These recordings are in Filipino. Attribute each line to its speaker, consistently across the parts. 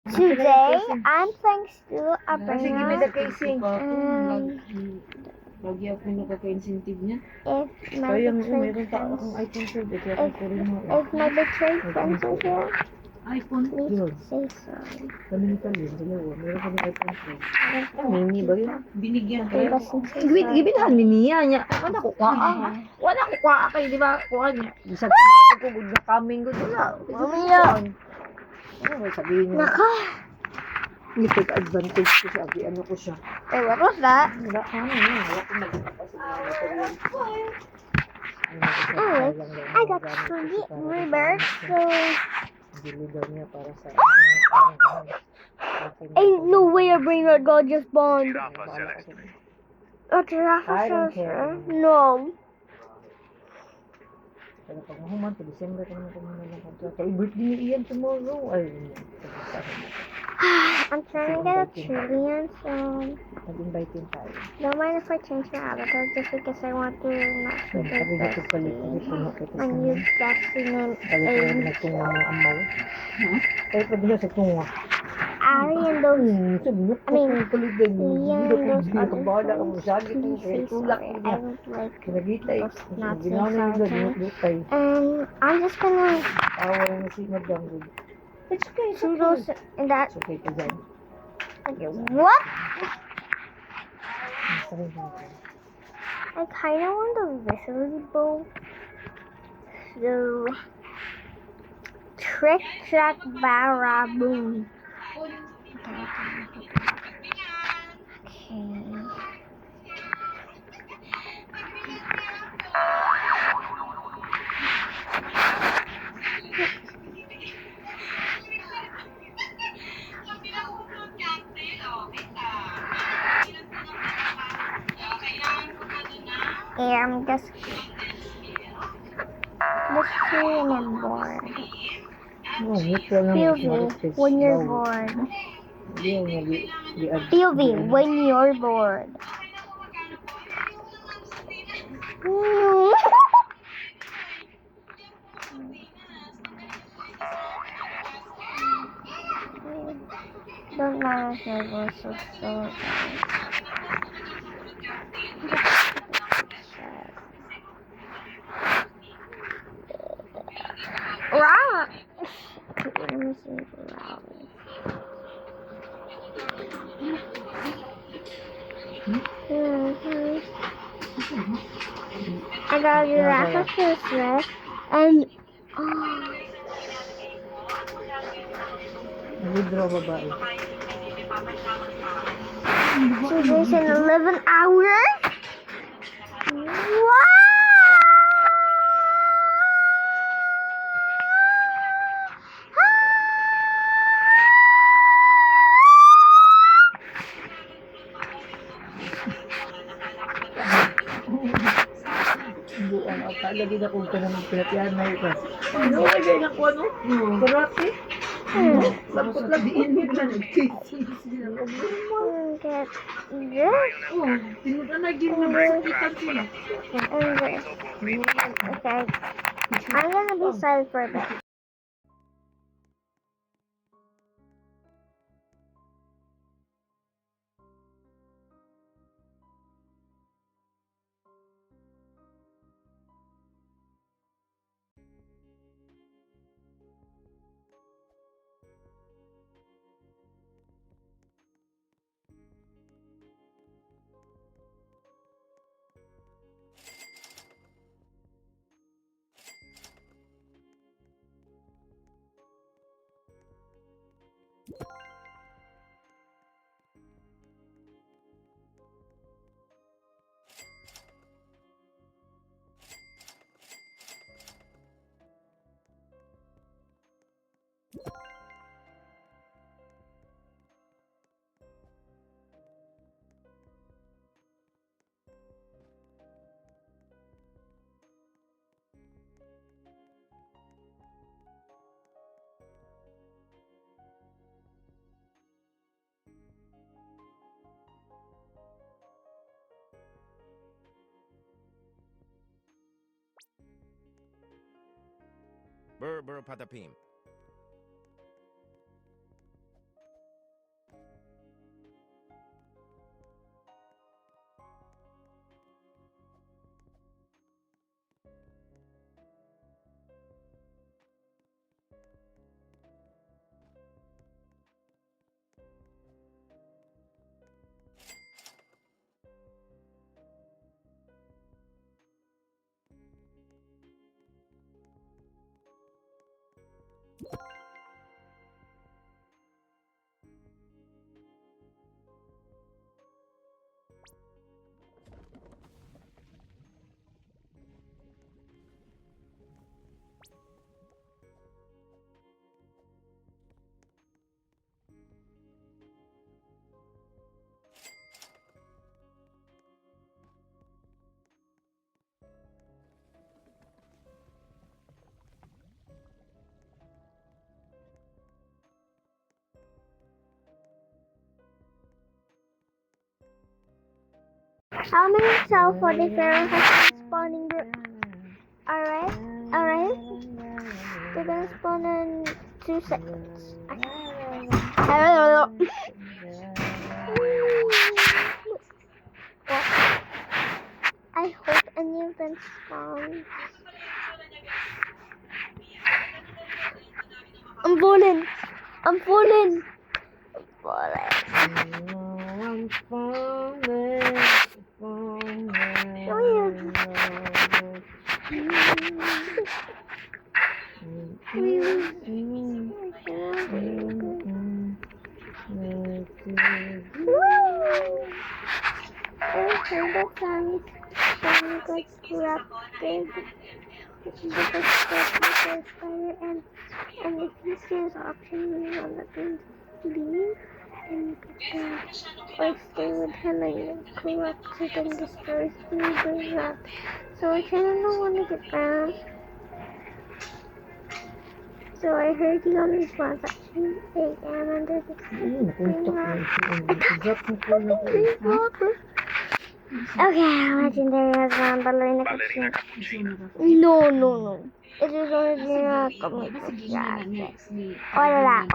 Speaker 1: Today, I'm playing Stu
Speaker 2: Sige, may
Speaker 1: Abringer.
Speaker 2: casing.
Speaker 3: Lagi ako nagkaka-incentive niya.
Speaker 1: If my
Speaker 2: Kaya nga,
Speaker 1: betrayed
Speaker 2: meron pa
Speaker 1: friends,
Speaker 2: akong iPhone sir. Kaya ako ko rin mo.
Speaker 1: if my betrayed friends are here,
Speaker 3: iPhone.
Speaker 1: please
Speaker 2: Yun.
Speaker 1: say sorry.
Speaker 2: Kami ni Kalin, dalawa. Meron kami iPhone sir. Mini ba yun?
Speaker 3: Binigyan
Speaker 1: Say
Speaker 3: ka.
Speaker 1: listen, say sorry.
Speaker 2: Gibilhan ni niya niya. Wala ko kwa. Wala ko kwa kay di ba? Kuha niya. Bisag ko gud na kaming gud wala.
Speaker 1: Mamaya.
Speaker 2: Ano ba sabihin niya?
Speaker 1: Naka.
Speaker 2: Ni take advantage ko siya. Ano ko siya.
Speaker 1: Hey, what was that?
Speaker 2: Wala wala ko nagpapasa na
Speaker 1: Anyway, I got 3 rebirths, so
Speaker 2: Bili daw niya para sa
Speaker 1: ain't no way a Abringer God just spawned.
Speaker 4: Drop us, Alex.
Speaker 1: A giraffe
Speaker 2: I don't
Speaker 1: says,
Speaker 2: care.
Speaker 1: no.
Speaker 2: Kaya pag mahuman, sa December kami na lang kontrata. Ay, birthday ni Ian tomorrow. Ay,
Speaker 1: I'm trying to get a trillion, so
Speaker 2: nag-invite din tayo.
Speaker 1: don't mind if I change my avatar just because I want to not shoot
Speaker 2: Sabi
Speaker 1: like
Speaker 2: ko palit ko
Speaker 1: this.
Speaker 2: puno kita
Speaker 1: And use Dexy name
Speaker 2: Sabi ko nagtunga mga amaw. Kaya pag nila sa tunga.
Speaker 1: Ari and those.
Speaker 2: Sabi niya,
Speaker 1: I mean,
Speaker 2: kulit din.
Speaker 1: Leon
Speaker 2: Hindi ko
Speaker 1: those other
Speaker 2: kabala ka mo.
Speaker 1: friends,
Speaker 2: Sabi ko,
Speaker 1: please say
Speaker 2: tulak
Speaker 1: sorry.
Speaker 2: niya.
Speaker 1: I would like
Speaker 2: Kinagitay.
Speaker 1: us not say
Speaker 2: Ginawa niya
Speaker 1: sorry.
Speaker 2: nila, dinutay.
Speaker 1: I'm just gonna
Speaker 2: Awal na si Madam. It's okay, it's
Speaker 1: shoot
Speaker 2: okay.
Speaker 1: those in that.
Speaker 2: It's okay, Kazan.
Speaker 1: Okay, what?
Speaker 2: Sabi niya.
Speaker 1: I kind of want the visibility bow. So, trick track baraboom. Okay. Yeah, I'm just chilling and bored.
Speaker 2: Oh, neutral lang.
Speaker 1: POV when you're bored. POV when you're bored. Don't mind if my voice is so Rah! Let me see the rabbit. I got a giraffe Christmas and
Speaker 2: Withdraw babae.
Speaker 1: today's in 11 hours. Wow!
Speaker 2: Buwan ako. Lagi na kung tanong pinatihan na ito. Ano ka dyan ako ano? Karate? Lapot labiin mo na nag-casing sila.
Speaker 1: Get this
Speaker 3: Oh, tinutulagin na masakitan sila.
Speaker 1: and this. Okay. I'm gonna be silent for a bit.
Speaker 4: Burr patapim.
Speaker 1: How many cells for the pharaoh has been spawning group? Alright? Alright? They're gonna spawn in 2 seconds. I hope any of them spawn. I'm falling. I'm falling. I'm falling. And if you see this option, you want to leave and or stay with him and you corrupt it and destroys the up. So I kind of don't want to get down. So I heard you on this one section 8 and under the Okay, legendary as ballerina cappuccino. No. It is original cappuccino. Hola,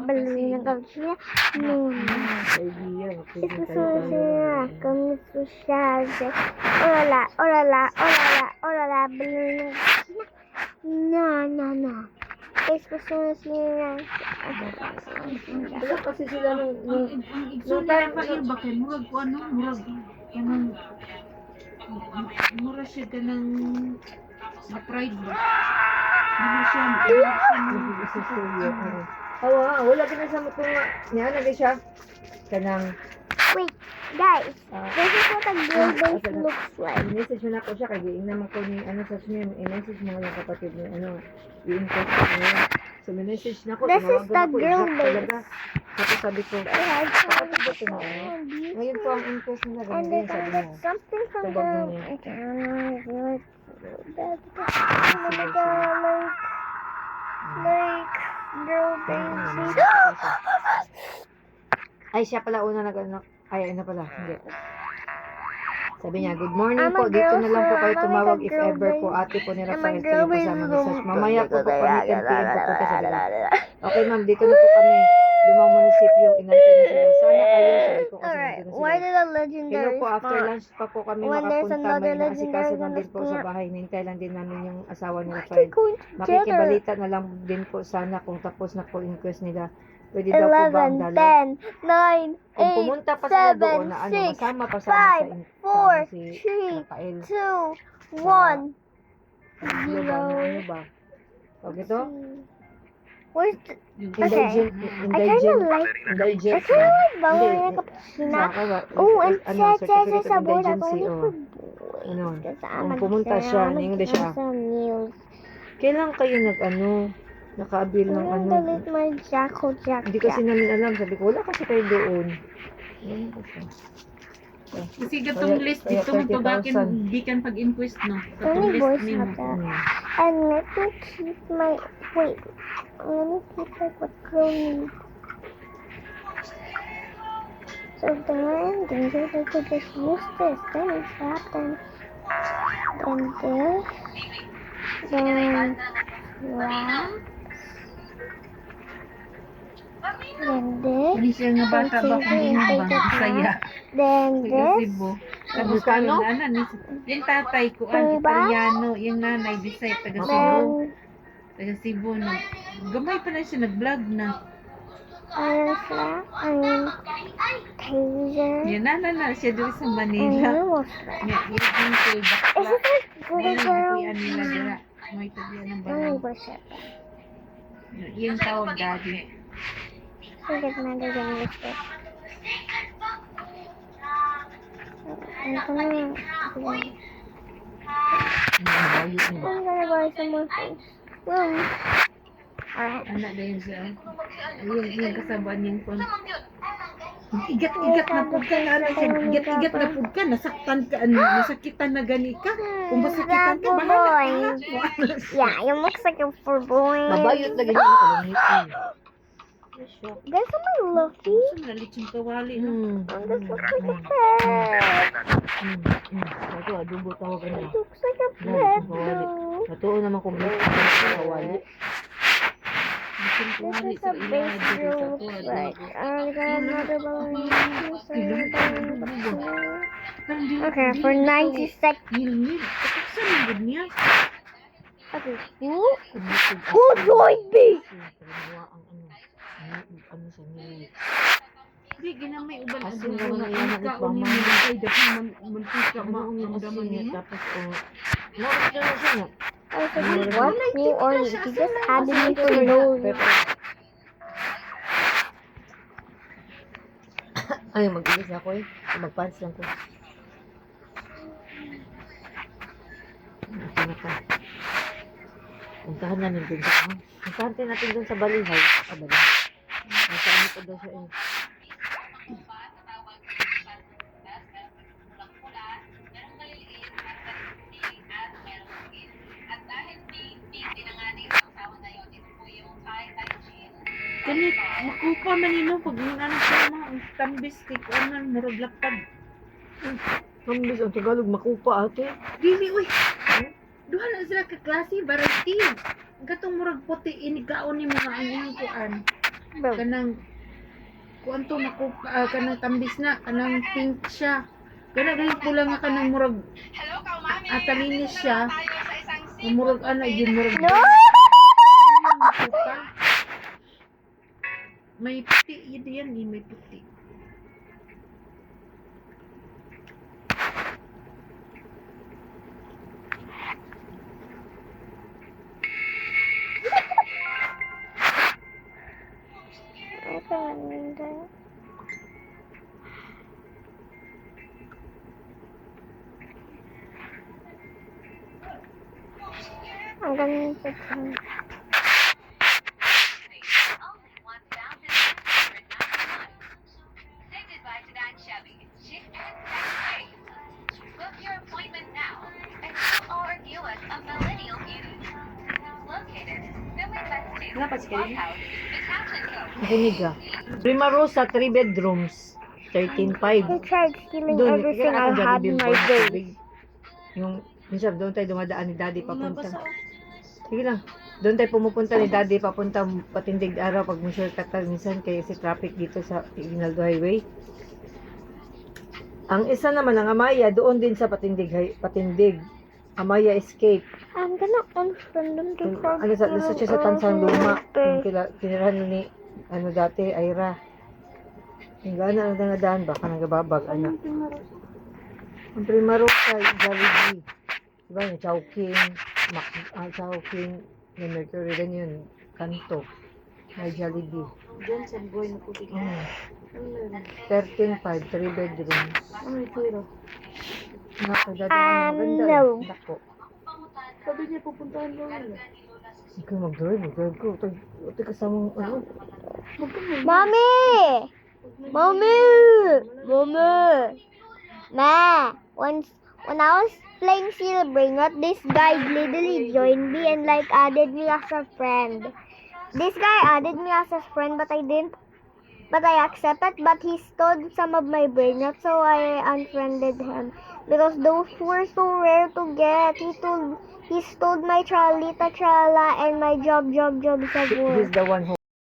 Speaker 1: ballerina cappuccino. No. It is original cappuccino. Hola, ballerina cappuccino. No. It's original.
Speaker 2: Wala kasi sila nung
Speaker 3: Ang igsoon nila pa iba kay murag ko ano, murag kanang mura siya kanang na pride ba? Mura siya
Speaker 2: wala kinasamot ko nga. Niya, nagay siya. Kanang,
Speaker 1: Wait, guys. This is what a girl base looks like.
Speaker 2: i-message mo na ako siya, kaya naman ko ni, sa niya, i-message mo yung kapatid mo, i-encourage mo niya. So, i-message na ako,
Speaker 1: This is
Speaker 2: tumawagan
Speaker 1: the
Speaker 2: ako,
Speaker 1: girl
Speaker 2: exact
Speaker 1: base.
Speaker 2: talaga. Tapos sabi ko, kapatid ba ito mo? Ngayon po ang interest nila,
Speaker 1: And
Speaker 2: ganun
Speaker 1: they're
Speaker 2: din, sabi
Speaker 1: gonna
Speaker 2: mo.
Speaker 1: get something from
Speaker 2: Tubag
Speaker 1: the...
Speaker 2: na niya.
Speaker 1: I can't remember it. Like, girl base.
Speaker 2: Ay, siya pala una nag-ano. Ay, ano pala, hindi. Sabi niya, good morning
Speaker 1: I'm
Speaker 2: po.
Speaker 1: a
Speaker 2: Dito
Speaker 1: girl,
Speaker 2: na lang po
Speaker 1: sir.
Speaker 2: kayo
Speaker 1: I'm
Speaker 2: tumawag
Speaker 1: like a
Speaker 2: if
Speaker 1: girl
Speaker 2: ever po
Speaker 1: base.
Speaker 2: ate po ni
Speaker 1: I'm a
Speaker 2: Rafael
Speaker 1: girl
Speaker 2: kayo po
Speaker 1: base
Speaker 2: sa
Speaker 1: room.
Speaker 2: mag-message. Mamaya po po kami 10 p.m. pupunta sa gabi. Okay ma'am, dito na po kami. Lumang munisipyo. Inantay na sila. Sana kayo. Sabi ko kasi
Speaker 1: Alright,
Speaker 2: nandito na
Speaker 1: why
Speaker 2: sila.
Speaker 1: did a
Speaker 2: Hello
Speaker 1: legendary
Speaker 2: po, after
Speaker 1: spawn?
Speaker 2: lunch pa po kami
Speaker 1: When there's
Speaker 2: makapunta.
Speaker 1: another
Speaker 2: May naasikaso
Speaker 1: legendary
Speaker 2: na
Speaker 1: on
Speaker 2: din
Speaker 1: the
Speaker 2: po sa
Speaker 1: spot.
Speaker 2: bahay. Nintay lang din namin yung asawa ni
Speaker 1: We're
Speaker 2: Rafael.
Speaker 1: going together.
Speaker 2: Makikibalita na lang din po sana kung tapos na po yung quest nila. Pwede daw po ba ang
Speaker 1: 11,
Speaker 2: dalaw?
Speaker 1: 10, 9,
Speaker 2: Kung
Speaker 1: 8,
Speaker 2: pumunta pa sila doon
Speaker 1: 7,
Speaker 2: na ano,
Speaker 1: 6,
Speaker 2: masama pa sana
Speaker 1: 5, 4,
Speaker 2: si
Speaker 1: 3,
Speaker 2: Rafael.
Speaker 1: 2, 1.
Speaker 2: Ano ba? Ano ba? Pag ito?
Speaker 1: Where's the...
Speaker 2: Indulgent.
Speaker 1: I kinda like...
Speaker 2: Indulgent.
Speaker 1: I kinda like ballerina
Speaker 2: Hindi.
Speaker 1: cappuccino.
Speaker 2: Baka ba?
Speaker 1: Oh, and
Speaker 2: ano,
Speaker 1: sa
Speaker 2: certificate of
Speaker 1: sa board ako
Speaker 2: indigency,
Speaker 1: only
Speaker 2: oh.
Speaker 1: for boys.
Speaker 2: Ano?
Speaker 1: Kasi
Speaker 2: Kung pumunta siya, hindi siya.
Speaker 1: Some news.
Speaker 2: Kailan kayo naka-avail ng
Speaker 1: I'm
Speaker 2: ano?
Speaker 1: gonna delete my Jackal Jack.
Speaker 2: Hindi kasi namin alam. Sabi ko, wala kasi kayo doon. Ano ba siya?
Speaker 3: kasi gatong list
Speaker 2: kaya
Speaker 3: dito mo tugakin
Speaker 2: 30,000.
Speaker 3: bikan pag-inquest no.
Speaker 1: Only
Speaker 3: Gatong list
Speaker 1: boys
Speaker 3: nimo.
Speaker 1: have that. And let me keep my... Wait. Let me keep like what girl needs. So if they're in danger, they could just use this. Then it's happened. Then this. Then that. Then this.
Speaker 3: Hindi siya nga bata ba kung hindi nga bang saya.
Speaker 1: Then
Speaker 3: Sa
Speaker 1: this.
Speaker 3: Cebu. Tapos
Speaker 2: Ano?
Speaker 3: yung tatay ko ang
Speaker 1: Diba?
Speaker 3: Italiano, yung nanay Bisay taga Cebu.
Speaker 1: Then
Speaker 3: Taga Cebu na. Gamay pa na siya nag-vlog na.
Speaker 1: iron slap. Iron taser.
Speaker 3: Yan na siya doon sa
Speaker 1: And
Speaker 3: Manila.
Speaker 1: normal slap.
Speaker 3: Nga, yung kay
Speaker 1: Is
Speaker 3: bakla.
Speaker 1: it like good
Speaker 3: Ngayon,
Speaker 1: girl?
Speaker 3: nakuyan nila dira. May tabihan ng
Speaker 1: Let me
Speaker 3: balon.
Speaker 1: push it.
Speaker 3: Yung tawag daddy.
Speaker 1: I get mad again with it. I'm gonna buy some more things. Alright.
Speaker 3: Anak na yun siya. Yung kasabaan niyang kon. Igat-igat na po ka na ano siya. Igat-igat na po ka. Nasaktan ka. Nasakitan na gani ka. Kung masakitan ka, bahala ka.
Speaker 1: Yeah, it looks like a for boy.
Speaker 2: Mabayot lagi niya nakalungit.
Speaker 1: Guys, am I lucky?
Speaker 3: Gusto na lechon kawali no.
Speaker 1: Oh, this looks like a pet.
Speaker 2: Ito, adobo tawag ka na.
Speaker 1: It looks like a
Speaker 2: Yan,
Speaker 1: pet
Speaker 2: kawali.
Speaker 1: though.
Speaker 2: Natuon naman kung gusto kawali.
Speaker 3: Lechon
Speaker 1: This
Speaker 3: kawali
Speaker 1: is
Speaker 3: sa
Speaker 1: a big
Speaker 3: ilalim sa
Speaker 1: room.
Speaker 3: to
Speaker 1: Like,
Speaker 3: adobo.
Speaker 1: I got another balloon.
Speaker 3: Kandi
Speaker 1: Okay, for 90 seconds.
Speaker 3: Ngil-ngil. Ito sa lingod niya.
Speaker 1: Okay, who joined me?
Speaker 2: Ano sa nila.
Speaker 3: Di ginamay uban
Speaker 2: Asin
Speaker 3: adobo
Speaker 2: naman
Speaker 3: nga
Speaker 2: yan,
Speaker 3: ikaw
Speaker 2: ano,
Speaker 3: ni
Speaker 2: mama.
Speaker 3: mo ay dapat mantika
Speaker 2: Ano ang
Speaker 3: maamdaman
Speaker 2: asin
Speaker 3: mo.
Speaker 2: tapos Moros na siya na.
Speaker 1: I said, what? Who are you? He just added me for no reason.
Speaker 2: Ay, mag-ilis ako eh. Mag-pants lang ko. Ito na ka. Puntahan namin dun sa puntahan tayo natin dun sa balihay. Balihay. Nasa ano pa daw siya eh.
Speaker 3: Ganit, makupa man nino pag ano sa mga ang tambis kay kuanan murag lapad.
Speaker 2: Mambis ang Tagalog makupa ate.
Speaker 3: Dili uy. Duha na sila ka klase variety. Gatong murag puti inigaon ni mga ang kuan.
Speaker 1: Bro,
Speaker 3: Kanang kuan to makupa kanang tambis na kanang pink siya. Kana ganit pula nga kanang murag atalinis siya. Murag ana yun murag.
Speaker 1: no!
Speaker 3: Makupa. May puti yun yan eh, may puti.
Speaker 1: I can't read that. I'm gonna put some.
Speaker 2: Dinig ah. Prima Rosa, 3 bedrooms. 13.5.
Speaker 1: He tried stealing
Speaker 2: Doon,
Speaker 1: everything
Speaker 2: kaya
Speaker 1: I
Speaker 2: ako
Speaker 1: had in
Speaker 2: Jollibee
Speaker 1: my
Speaker 2: Boy,
Speaker 1: face.
Speaker 2: tubig. Yung, minsan doon tayo dumadaan ni Daddy papunta. Sige lang. Doon tayo pumupunta ni Daddy papunta Patindig araw pag shortcut tayo minsan kaya si traffic dito sa Iginaldo Highway. Ang isa naman ang Amaya doon din sa Patindig. Amaya Escape.
Speaker 1: I'm gonna unfriend him to
Speaker 2: Ano sa siya sa Tansang Luma. Yung kinirahan ni ano dati Ira. Yung gana na daan baka nagababag anak. Ang primaro kay Jollibee. Diba yung Chowking, Chowking, may Mercury din yun, Kanto, may Jollibee.
Speaker 3: Diyan sa boy na puti.
Speaker 2: 13.5, 3 bedrooms.
Speaker 3: Ay, pero.
Speaker 2: Nakadadaan, maganda.
Speaker 1: no.
Speaker 2: Dako.
Speaker 3: Sabi niya pupuntahan daw nila.
Speaker 2: Ikaw mag-drive ko. Ito kasamang ano.
Speaker 1: Mommy! Mommy! Mommy! Ma! When I was playing Silver, this guy literally joined me and like added me as a friend. This guy added me as a friend but I accepted, but he stole some of my brain nuts, so I unfriended him. Because those were so rare to get. He stole my Tralita Trala and my Job
Speaker 2: He's
Speaker 1: Sabor.
Speaker 2: the one who